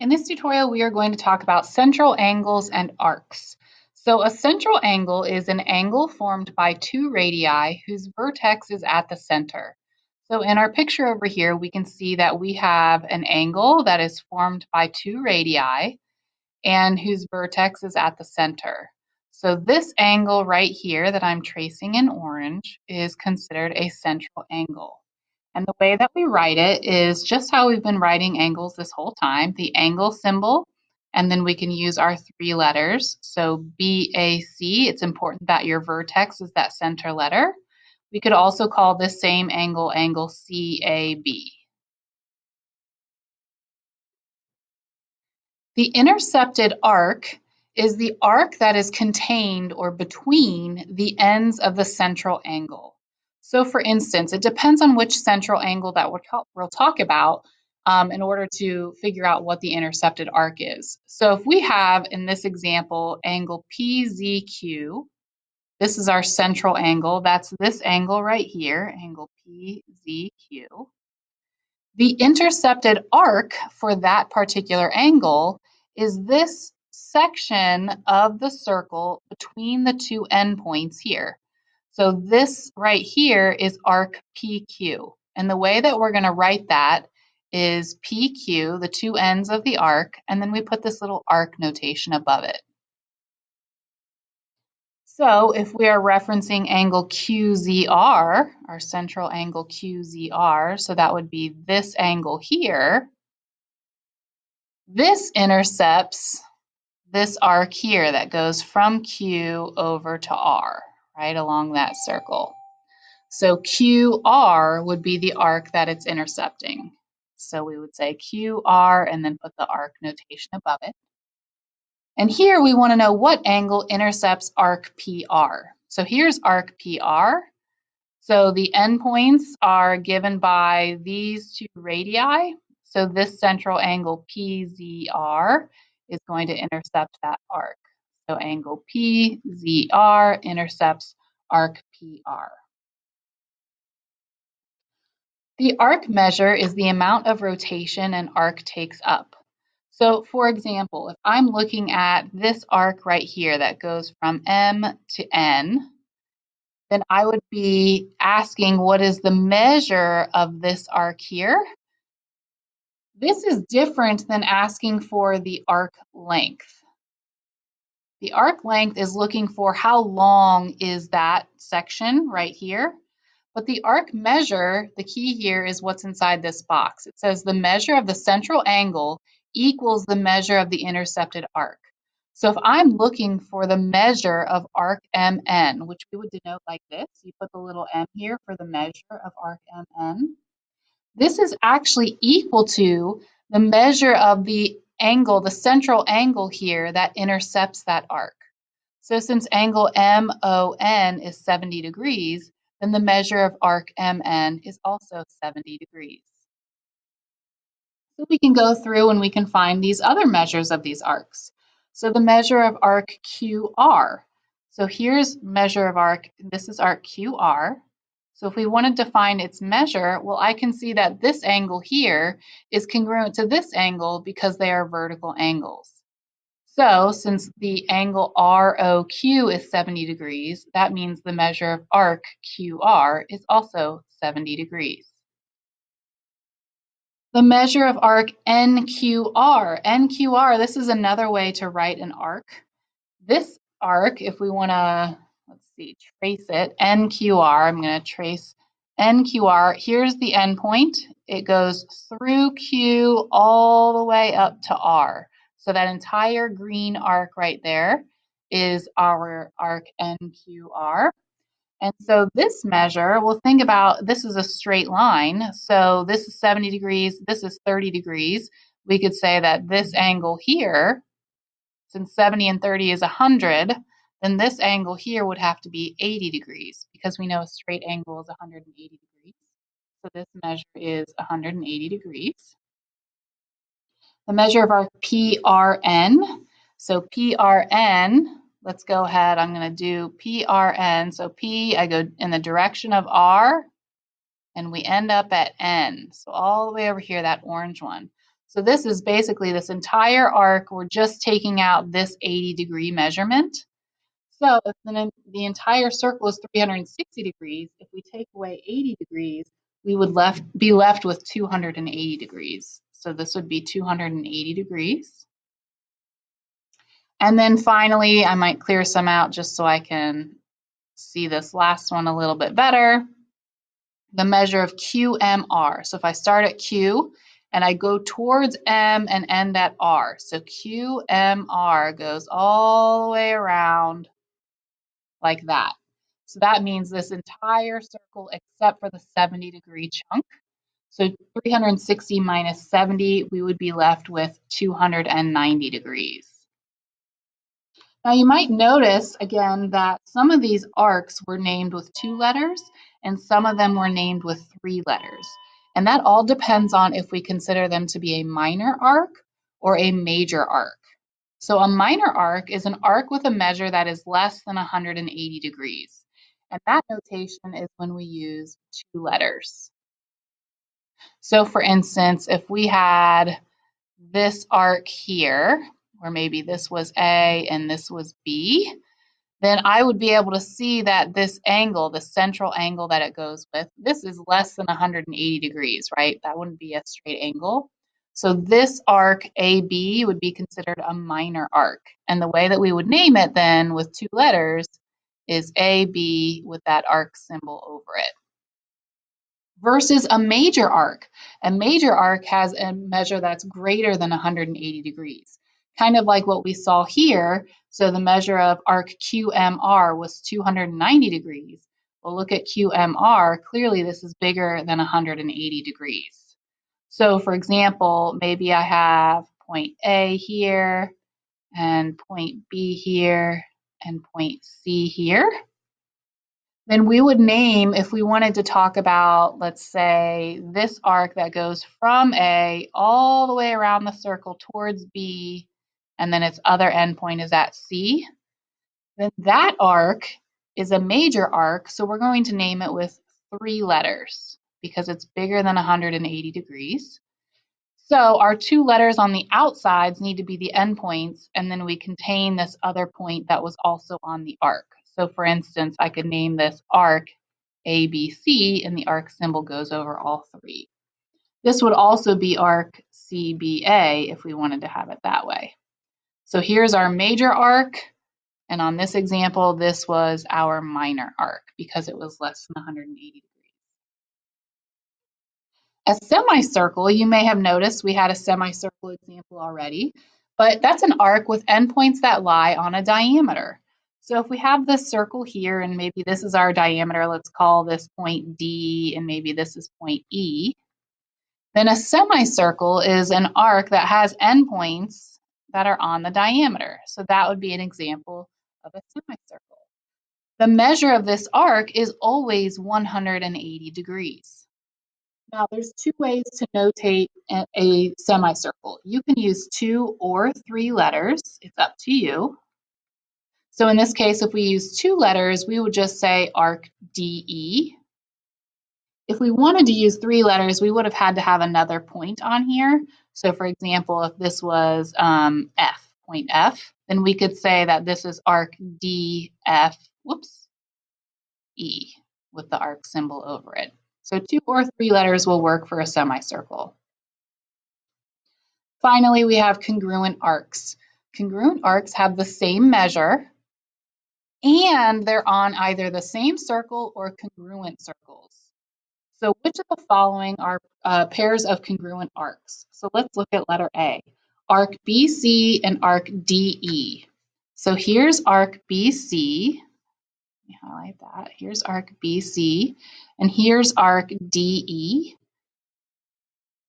In this tutorial, we are going to talk about central angles and arcs. So a central angle is an angle formed by two radii whose vertex is at the center. So in our picture over here, we can see that we have an angle that is formed by two radii and whose vertex is at the center. So this angle right here that I'm tracing in orange is considered a central angle. And the way that we write it is just how we've been writing angles this whole time, the angle symbol, and then we can use our three letters. So BAC, it's important that your vertex is that center letter. We could also call this same angle angle CAB. The intercepted arc is the arc that is contained or between the ends of the central angle. So for instance, it depends on which central angle that we'll talk about in order to figure out what the intercepted arc is. So if we have, in this example, angle PZQ, this is our central angle. That's this angle right here, angle PZQ. The intercepted arc for that particular angle is this section of the circle between the two endpoints here. So this right here is arc PQ. And the way that we're going to write that is PQ, the two ends of the arc, and then we put this little arc notation above it. So if we are referencing angle QZR, our central angle QZR, so that would be this angle here, this intercepts this arc here that goes from Q over to R, right along that circle. So QR would be the arc that it's intercepting. So we would say QR and then put the arc notation above it. And here we want to know what angle intercepts arc PR. So here's arc PR. So the endpoints are given by these two radii. So this central angle PZR is going to intercept that arc. So angle PZR intercepts arc PR. The arc measure is the amount of rotation an arc takes up. So for example, if I'm looking at this arc right here that goes from M to N, then I would be asking what is the measure of this arc here. This is different than asking for the arc length. The arc length is looking for how long is that section right here. But the arc measure, the key here is what's inside this box. It says the measure of the central angle equals the measure of the intercepted arc. So if I'm looking for the measure of arc MN, which we would denote like this, you put the little m here for the measure of arc MN. This is actually equal to the measure of the angle, the central angle here that intercepts that arc. So since angle MON is 70 degrees, then the measure of arc MN is also 70 degrees. So we can go through and we can find these other measures of these arcs. So the measure of arc QR. So here's measure of arc, this is arc QR. So if we wanted to find its measure, well, I can see that this angle here is congruent to this angle because they are vertical angles. So since the angle ROQ is 70 degrees, that means the measure of arc QR is also 70 degrees. The measure of arc NQR. NQR, this is another way to write an arc. This arc, if we want to, let's see, trace it, NQR, I'm going to trace NQR. Here's the endpoint. It goes through Q all the way up to R. So that entire green arc right there is our arc NQR. And so this measure, we'll think about, this is a straight line. So this is 70 degrees, this is 30 degrees. We could say that this angle here, since 70 and 30 is 100, then this angle here would have to be 80 degrees because we know a straight angle is 180 degrees. So this measure is 180 degrees. The measure of our PRN. So PRN, let's go ahead, I'm going to do PRN. So P, I go in the direction of R, and we end up at N. So all the way over here, that orange one. So this is basically this entire arc. We're just taking out this 80-degree measurement. So if the entire circle is 360 degrees, if we take away 80 degrees, we would be left with 280 degrees. So this would be 280 degrees. And then finally, I might clear some out just so I can see this last one a little bit better. The measure of QMR. So if I start at Q and I go towards M and end at R. So QMR goes all the way around like that. So that means this entire circle except for the 70-degree chunk. So 360 minus 70, we would be left with 290 degrees. Now you might notice again that some of these arcs were named with 2 letters and some of them were named with 3 letters. And that all depends on if we consider them to be a minor arc or a major arc. So a minor arc is an arc with a measure that is less than 180 degrees. And that notation is when we use 2 letters. So for instance, if we had this arc here, or maybe this was A and this was B, then I would be able to see that this angle, the central angle that it goes with, this is less than 180 degrees, right? That wouldn't be a straight angle. So this arc AB would be considered a minor arc. And the way that we would name it then with 2 letters is AB with that arc symbol over it. Versus a major arc. A major arc has a measure that's greater than 180 degrees. Kind of like what we saw here. So the measure of arc QMR was 290 degrees. Well, look at QMR. Clearly, this is bigger than 180 degrees. So for example, maybe I have point A here, and point B here, and point C here. Then we would name, if we wanted to talk about, let's say, this arc that goes from A all the way around the circle towards B, and then its other endpoint is at C, then that arc is a major arc, so we're going to name it with 3 letters because it's bigger than 180 degrees. So our 2 letters on the outsides need to be the endpoints, and then we contain this other point that was also on the arc. So for instance, I could name this arc ABC, and the arc symbol goes over all 3. This would also be arc CBA if we wanted to have it that way. So here's our major arc, and on this example, this was our minor arc because it was less than 180 degrees. A semicircle, you may have noticed we had a semicircle example already, but that's an arc with endpoints that lie on a diameter. So if we have this circle here, and maybe this is our diameter, let's call this point D, and maybe this is point E, then a semicircle is an arc that has endpoints that are on the diameter. So that would be an example of a semicircle. The measure of this arc is always 180 degrees. Now, there's 2 ways to notate a semicircle. You can use 2 or 3 letters. It's up to you. So in this case, if we use 2 letters, we would just say arc DE. If we wanted to use 3 letters, we would have had to have another point on here. So for example, if this was F, point F, then we could say that this is arc DF, E, with the arc symbol over it. So 2 or 3 letters will work for a semicircle. Finally, we have congruent arcs. Congruent arcs have the same measure, and they're on either the same circle or congruent circles. So which of the following are pairs of congruent arcs? So let's look at letter A, arc BC and arc DE. So here's arc BC. Let me highlight that. Here's arc BC, and here's arc DE.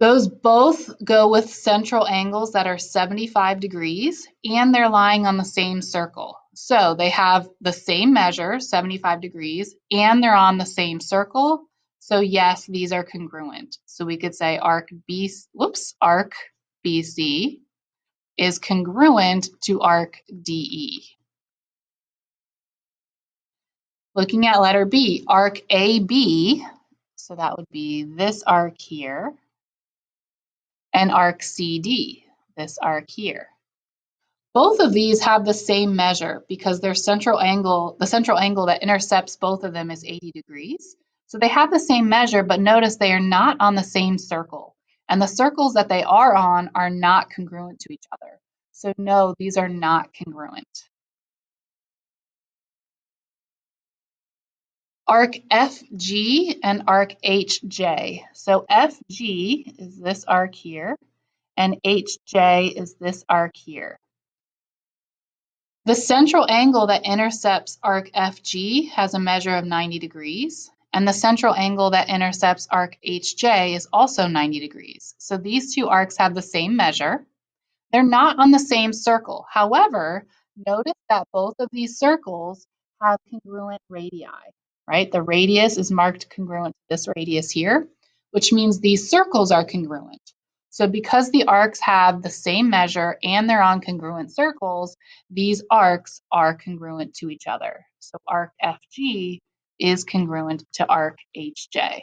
Those both go with central angles that are 75 degrees, and they're lying on the same circle. So they have the same measure, 75 degrees, and they're on the same circle. So yes, these are congruent. So we could say arc BC is congruent to arc DE. Looking at letter B, arc AB, so that would be this arc here, and arc CD, this arc here. Both of these have the same measure because the central angle that intercepts both of them is 80 degrees. So they have the same measure, but notice they are not on the same circle. And the circles that they are on are not congruent to each other. So no, these are not congruent. Arc FG and arc HJ. So FG is this arc here, and HJ is this arc here. The central angle that intercepts arc FG has a measure of 90 degrees, and the central angle that intercepts arc HJ is also 90 degrees. So these two arcs have the same measure. They're not on the same circle. However, notice that both of these circles have congruent radii, right? The radius is marked congruent to this radius here, which means these circles are congruent. So because the arcs have the same measure and they're on congruent circles, these arcs are congruent to each other. So arc FG is congruent to arc HJ.